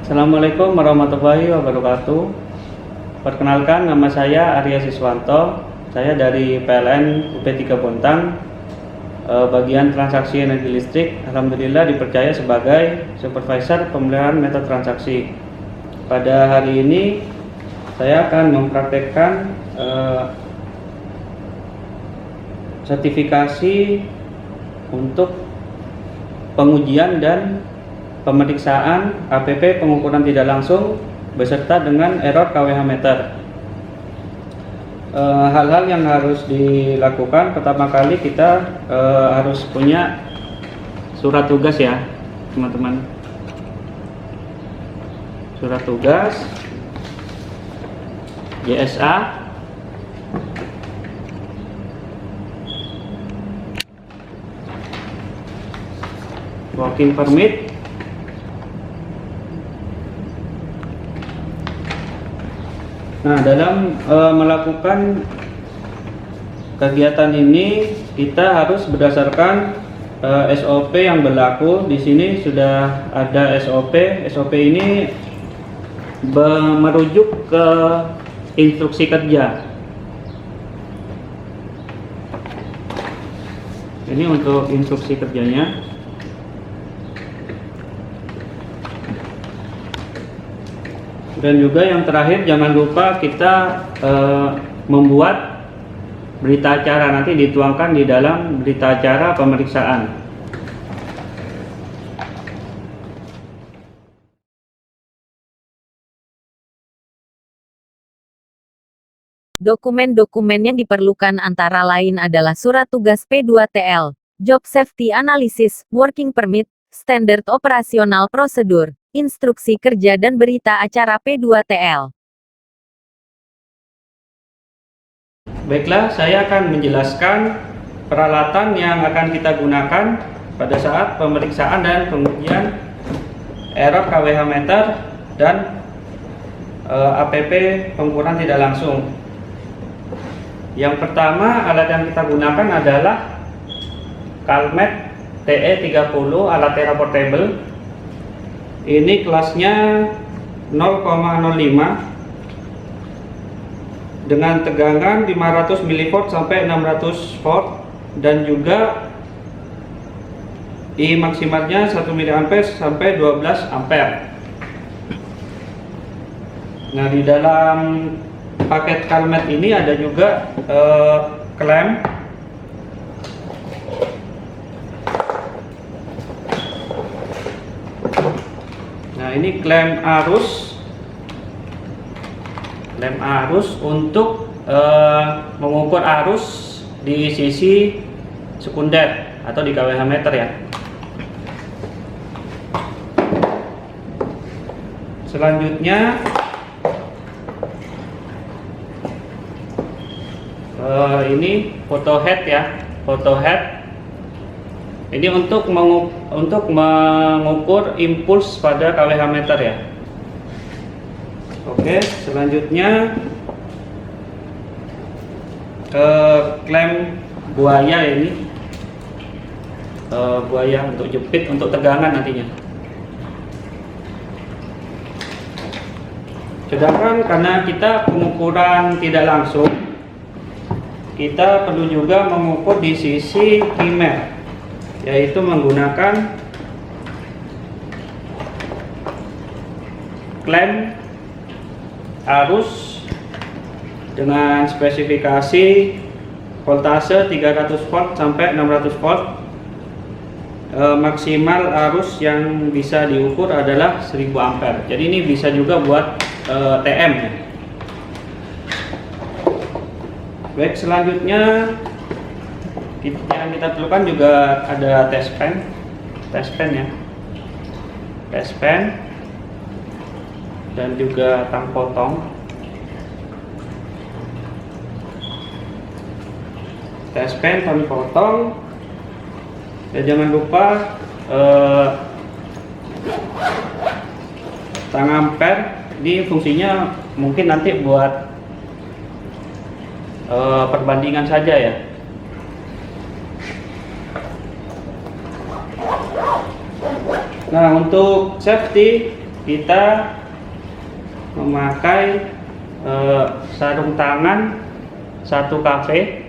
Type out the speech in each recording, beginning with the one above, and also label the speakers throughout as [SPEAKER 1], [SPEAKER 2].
[SPEAKER 1] Assalamualaikum warahmatullahi wabarakatuh. Perkenalkan, nama saya Arya Siswanto. Saya dari PLN UP3 Bontang, bagian transaksi energi listrik. Alhamdulillah dipercaya sebagai supervisor pemeliharaan metode transaksi. Pada hari ini saya akan mempraktekkan sertifikasi untuk pengujian dan pemeriksaan APP pengukuran tidak langsung beserta dengan error KWH meter. Hal-hal yang harus dilakukan, pertama kali kita harus punya surat tugas ya teman-teman. Surat tugas JSA, working permit, nah, dalam melakukan kegiatan ini kita harus berdasarkan SOP yang berlaku. Di sini sudah ada SOP. SOP ini merujuk ke instruksi kerja. Ini untuk instruksi kerjanya. Dan juga yang terakhir, jangan lupa kita membuat berita acara, nanti dituangkan di dalam berita acara pemeriksaan.
[SPEAKER 2] Dokumen-dokumen yang diperlukan antara lain adalah Surat Tugas P2TL, Job Safety Analysis, Working Permit, Standard Operasional Prosedur, Instruksi Kerja dan Berita Acara P2TL.
[SPEAKER 1] Baiklah, saya akan menjelaskan peralatan yang akan kita gunakan pada saat pemeriksaan dan pengujian error KWH meter dan APP pengukuran tidak langsung. Yang pertama, alat yang kita gunakan adalah Calmet TE30 alat Tera Portable. Ini kelasnya 0,05 dengan tegangan 500 mV sampai 600 volt dan juga I maksimalnya 1 mA sampai 12 ampere. Nah, di dalam paket Calmet ini ada juga klem. Nah, ini klem arus untuk mengukur arus di sisi sekunder atau di KWH meter ya. Selanjutnya ini photo head ya, photo head. Ini untuk mengukur impuls pada KWH meter ya. Oke, selanjutnya klem buaya ini, buaya untuk jepit untuk tegangan nantinya. Sedangkan karena kita pengukuran tidak langsung, kita perlu juga mengukur di sisi primer, yaitu menggunakan klem arus dengan spesifikasi voltase 300 volt sampai 600 volt. Maksimal arus yang bisa diukur adalah 1000 ampere. Jadi ini bisa juga buat TM ya. Baik, selanjutnya yang kita perlukan juga ada test pen ya, test pen dan juga tang potong. Test pen, tang potong, dan jangan lupa tang ampere. Ini fungsinya mungkin nanti buat perbandingan saja ya. Nah, untuk safety kita memakai sarung tangan satu kafe,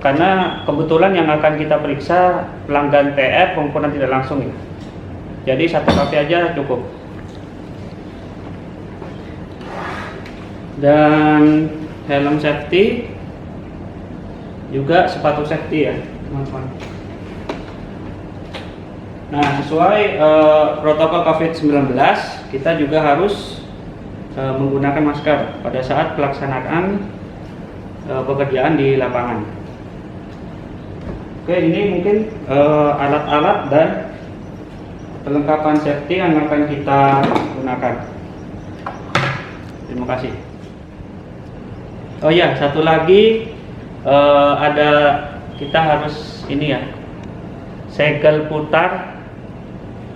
[SPEAKER 1] karena kebetulan yang akan kita periksa pelanggan TR pengukuran tidak langsung ya. Jadi satu kafe aja cukup. Dan helm safety, juga sepatu safety ya teman-teman. Nah, sesuai protokol COVID-19, kita juga harus menggunakan masker pada saat pelaksanaan pekerjaan di lapangan. Oke, ini mungkin alat-alat dan perlengkapan safety yang akan kita gunakan. Terima kasih. Oh ya, satu lagi ada, kita harus ini ya, segel putar.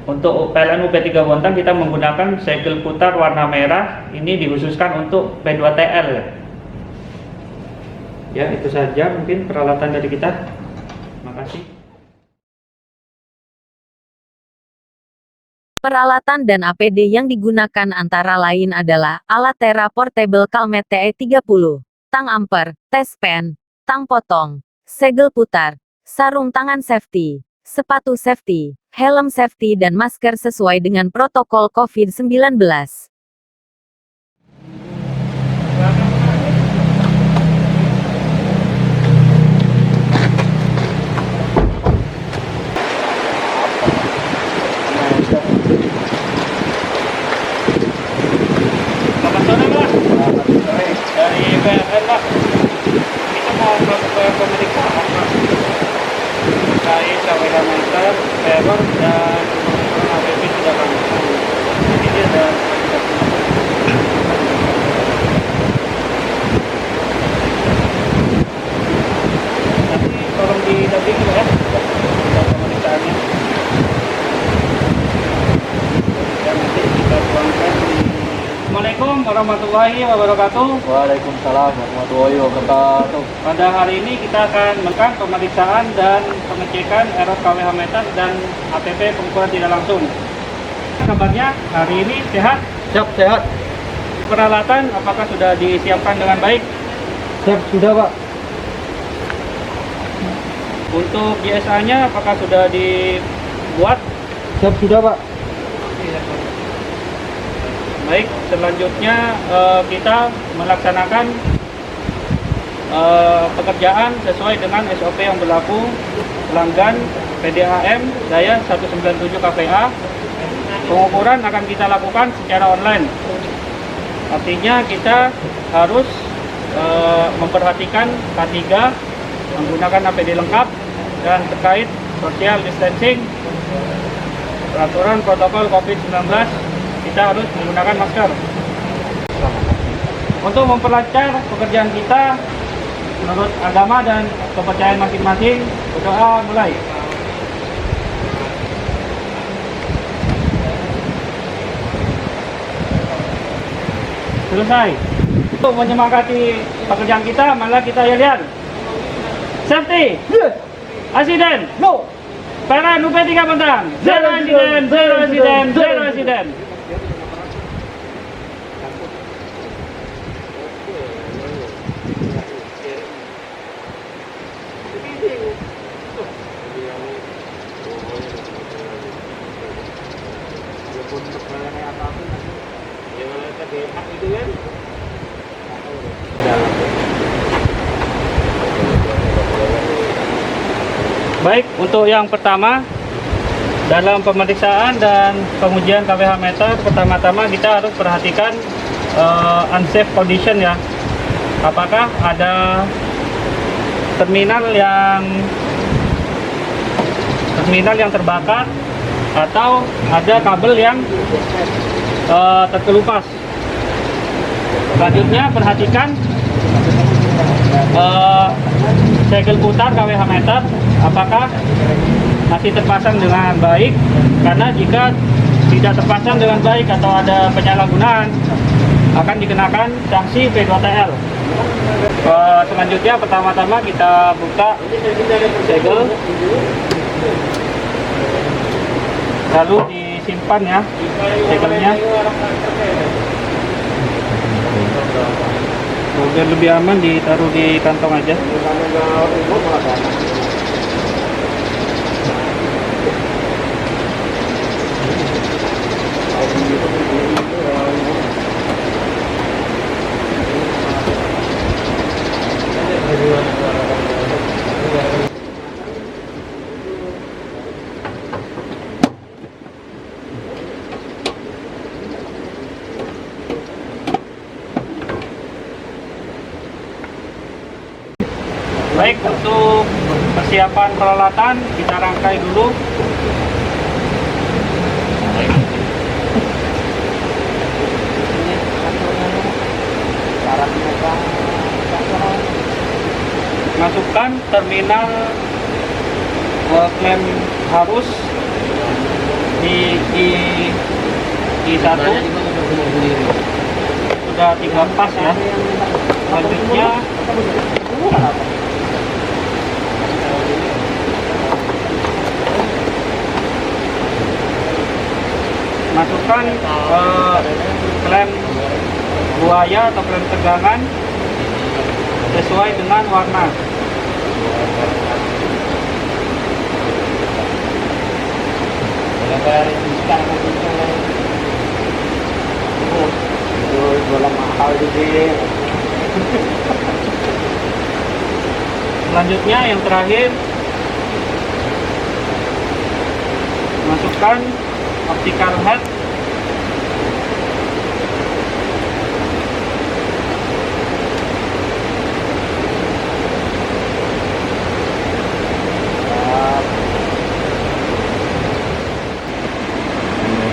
[SPEAKER 1] Untuk PLN UP3 Bontang kita menggunakan segel putar warna merah. Ini dikhususkan untuk P2TL ya. Ya, itu saja mungkin peralatan dari kita. Terima kasih.
[SPEAKER 2] Peralatan dan APD yang digunakan antara lain adalah alat Tera Portable Calmet TE30, tang amper, tes pen, tang potong, segel putar, sarung tangan safety, sepatu safety, helm safety dan masker sesuai dengan protokol COVID-19.
[SPEAKER 1] Selamat sore Pak. Dari PLN Pak. Kita mau melakukan pemeriksaan Pak terkait KWH meter, error dan APP tidak langsung. Jadi dia ada nanti tolong didampingi ya pemeriksaannya. Dan nanti kita tuangkan di. Assalamualaikum warahmatullahi wabarakatuh.
[SPEAKER 3] Waalaikumsalam warahmatullahi wabarakatuh.
[SPEAKER 1] Pada hari ini kita akan melakukan pemeriksaan dan pengecekan error KWH meter dan APP pengukuran tidak langsung. Kabarnya hari ini sehat?
[SPEAKER 3] Siap, sehat.
[SPEAKER 1] Peralatan apakah sudah disiapkan dengan baik?
[SPEAKER 3] Siap, sudah Pak.
[SPEAKER 1] Untuk GSA-nya apakah sudah dibuat?
[SPEAKER 3] Siap, sudah Pak.
[SPEAKER 1] Baik, selanjutnya kita melaksanakan pekerjaan sesuai dengan SOP yang berlaku. Pelanggan PDAM Daya 197 KPA, pengukuran akan kita lakukan secara online. Artinya kita harus memperhatikan K3, menggunakan APD lengkap, dan terkait social distancing, peraturan protokol COVID-19, kita harus menggunakan masker. Untuk memperlancar pekerjaan kita menurut agama dan kepercayaan masing-masing, berdoa mulai. Selesai. Untuk menyemangati pekerjaan kita, malah kita lihat. Safety.
[SPEAKER 3] Yes.
[SPEAKER 1] Accident.
[SPEAKER 3] No.
[SPEAKER 1] PLN UP3 Bontang. Zero accident, zero accident, zero accident. Baik, untuk yang pertama dalam pemeriksaan dan pengujian KWH meter, pertama-tama kita harus perhatikan unsafe condition ya. Apakah ada terminal yang terbakar atau ada kabel yang terkelupas. Selanjutnya perhatikan segel putar KWH meter apakah masih terpasang dengan baik, karena jika tidak terpasang dengan baik atau ada penyalahgunaan akan dikenakan sanksi P2TL. Selanjutnya pertama-tama kita buka segel, lalu simpan ya segelnya. Biar lebih aman ditaruh di kantong aja. Baik, untuk persiapan peralatan kita rangkai dulu. Masukkan terminal klem harus di I1 sudah 3 pas ya. Selanjutnya masukkan klem buaya atau klem tegangan sesuai dengan warna. Selanjutnya yang terakhir, masukkan optical head.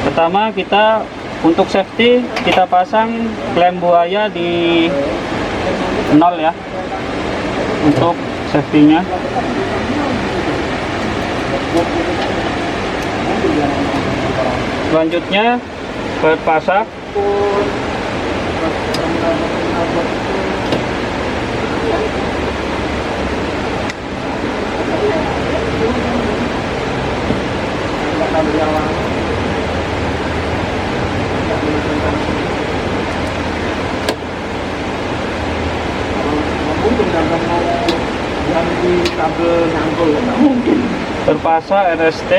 [SPEAKER 1] Pertama kita untuk safety kita pasang klem buaya di 0 ya, untuk safety-nya. Selanjutnya berpasang berpasa RST.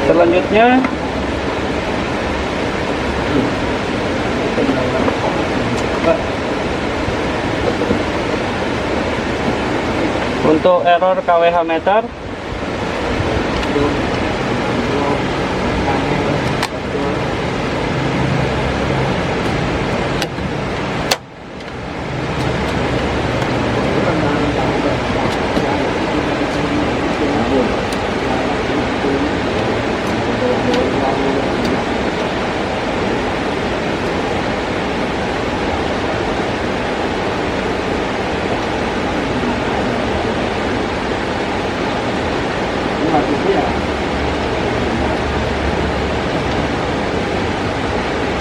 [SPEAKER 1] Selanjutnya untuk error KWH meter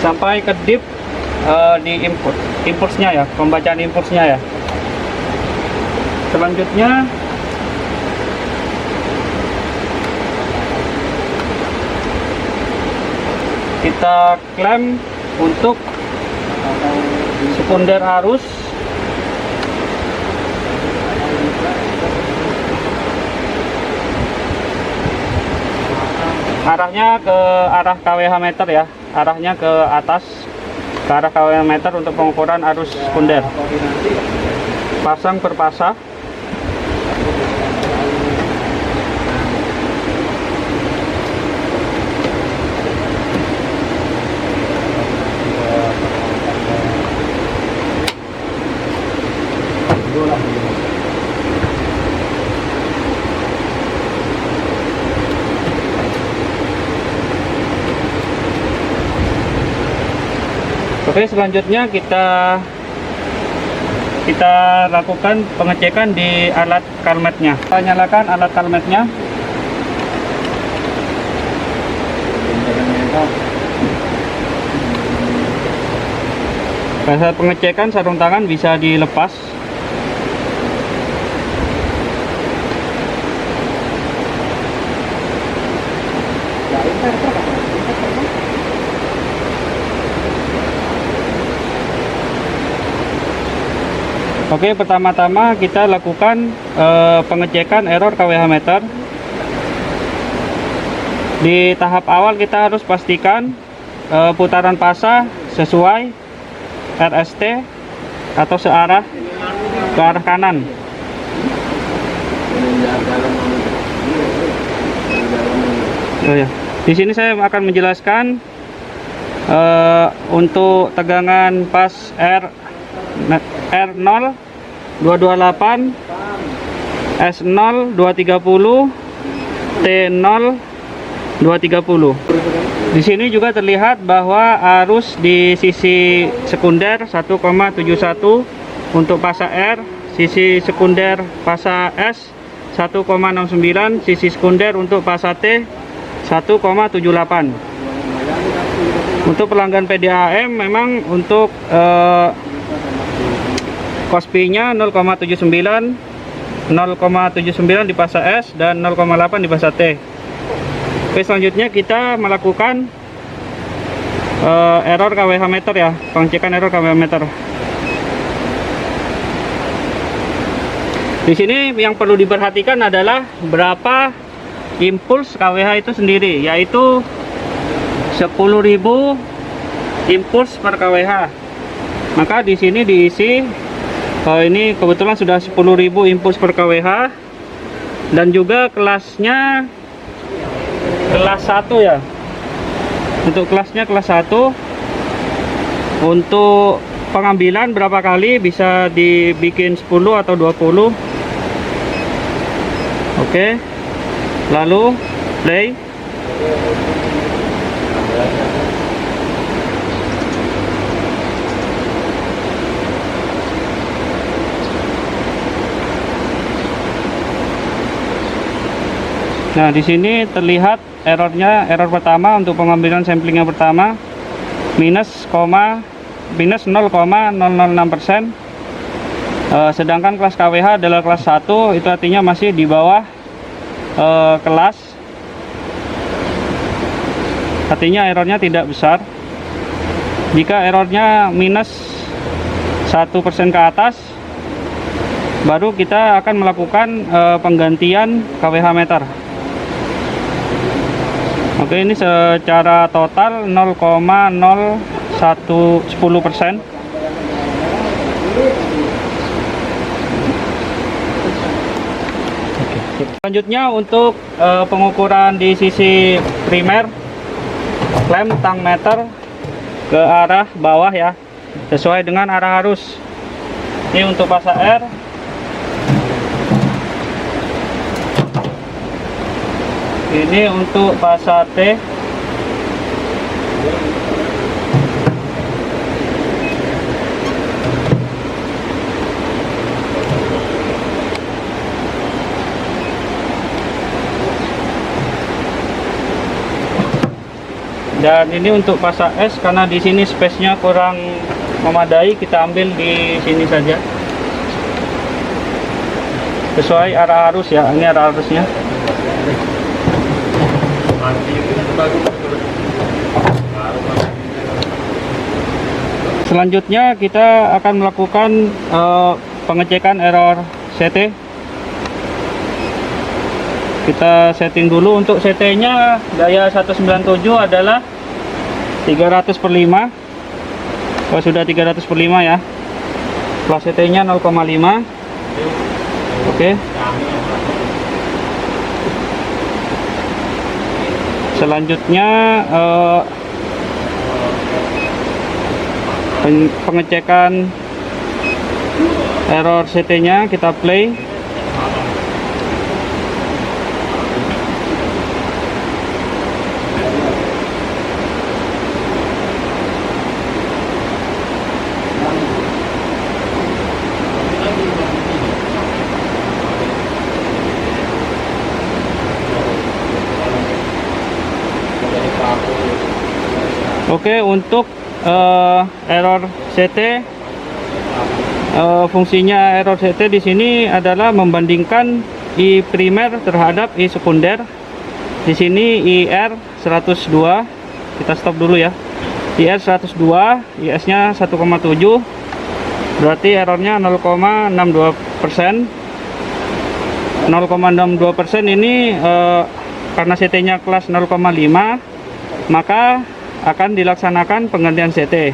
[SPEAKER 1] sampai ke deep di impulsnya ya, pembacaan impulsnya ya. Selanjutnya kita klem untuk sekunder arus arahnya ke arah KWH meter ya, arahnya ke atas ke arah KWH meter untuk pengukuran arus sekunder. Pasang per pasang. Oke, selanjutnya kita lakukan pengecekan di alat kalmetnya. Kita nyalakan alat kalmetnya. Pada saat pengecekan sarung tangan bisa dilepas. Oke, pertama-tama kita lakukan pengecekan error KWH meter. Di tahap awal kita harus pastikan putaran pasa sesuai RST atau searah ke arah kanan. Oh ya, di sini saya akan menjelaskan untuk tegangan pas R0 228, S0 230, T0 230. Di sini juga terlihat bahwa arus di sisi sekunder 1,71 untuk pasa R, sisi sekunder pasa S 1,69, sisi sekunder untuk pasa T 1,78. Untuk pelanggan PDAM memang untuk Kospi-nya 0,79 di pasa S dan 0,8 di pasa T. Oke, selanjutnya kita melakukan error KWH meter ya, pengecekan error KWH meter. Di sini yang perlu diperhatikan adalah berapa impuls KWH itu sendiri, yaitu 10.000 impuls per KWH. Maka di sini diisi ini kebetulan sudah 10.000 impuls per KWH, dan juga kelasnya kelas 1 ya. Untuk kelasnya kelas 1. Untuk pengambilan berapa kali bisa dibikin 10 atau 20. Oke. Lalu play. Nah, di sini terlihat errornya, error pertama untuk pengambilan sampling yang pertama minus 0,006%. Sedangkan kelas KWH adalah kelas 1, itu artinya masih di bawah kelas. Artinya errornya tidak besar. Jika errornya minus 1% ke atas, baru kita akan melakukan penggantian KWH meter. Oke, ini secara total 0,0110%. Selanjutnya untuk pengukuran di sisi primer, klem tang meter ke arah bawah ya, sesuai dengan arah arus. Ini untuk pasa R. Ini untuk pasa T. Dan ini untuk pasa S, karena di sini space-nya kurang memadai, kita ambil di sini saja. Sesuai arah arus ya, ini arah arusnya. Selanjutnya kita akan melakukan pengecekan error CT. Kita setting dulu. Untuk CT-nya daya 197 adalah 300/5. Oh, sudah 300/5 ya. Kelas CT-nya 0,5. Oke. Selanjutnya pengecekan error CT-nya, kita play. Oke, untuk error CT. Fungsinya error CT di sini adalah membandingkan I primer terhadap I sekunder. Di sini IR 102. Kita stop dulu ya. IR 102, IS-nya 1,7. Berarti errornya 0,62%. 0,62% ini karena CT-nya kelas 0,5, maka akan dilaksanakan penggantian CT.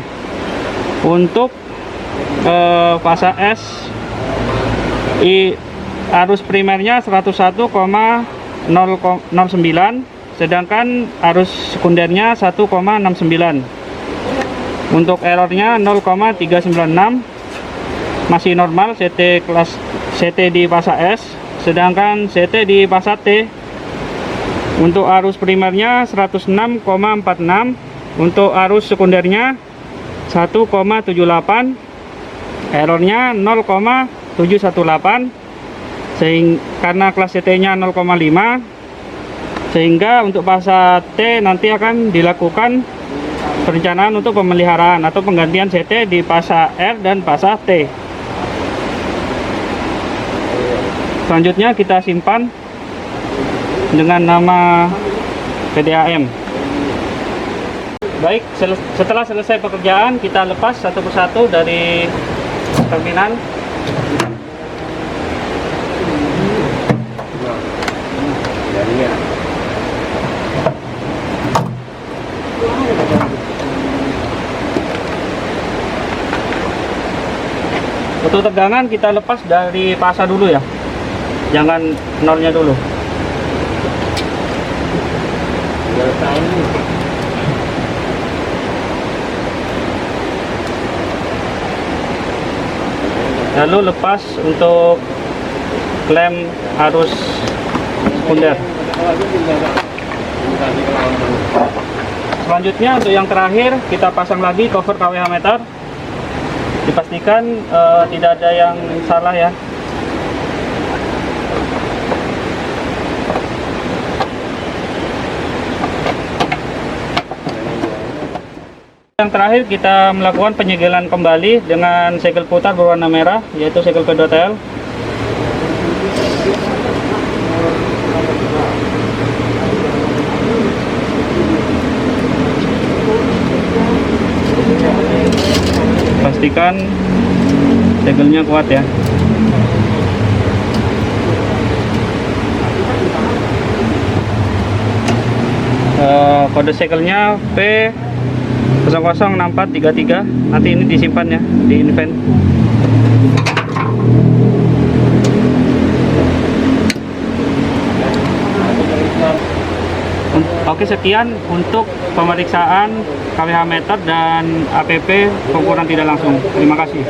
[SPEAKER 1] Untuk fase S, arus primernya 101,09, sedangkan arus sekundernya 1,69. Untuk errornya 0,396, masih normal CT kelas CT di fase S, sedangkan CT di fase T untuk arus primernya 106,46, untuk arus sekundernya 1,78, errornya 0,718, sehingga karena kelas CT-nya 0,5, sehingga untuk fase T nanti akan dilakukan perencanaan untuk pemeliharaan atau penggantian CT di fase R dan fase T. Selanjutnya kita simpan dengan nama PDAM. Baik, setelah selesai pekerjaan, kita lepas satu persatu dari terminal. Untuk tegangan kita lepas dari pasa dulu ya, jangan nolnya dulu. Lalu lepas untuk klem arus sekunder. Selanjutnya untuk yang terakhir, kita pasang lagi cover KWH meter. Dipastikan tidak ada yang salah ya. Yang terakhir kita melakukan penyegelan kembali dengan segel putar berwarna merah, yaitu segel P2TL. Pastikan segelnya kuat ya. Kode segelnya P006433. Nanti ini disimpan ya di invent. Oke, sekian untuk pemeriksaan KWH meter dan APP pengukuran tidak langsung. Terima kasih.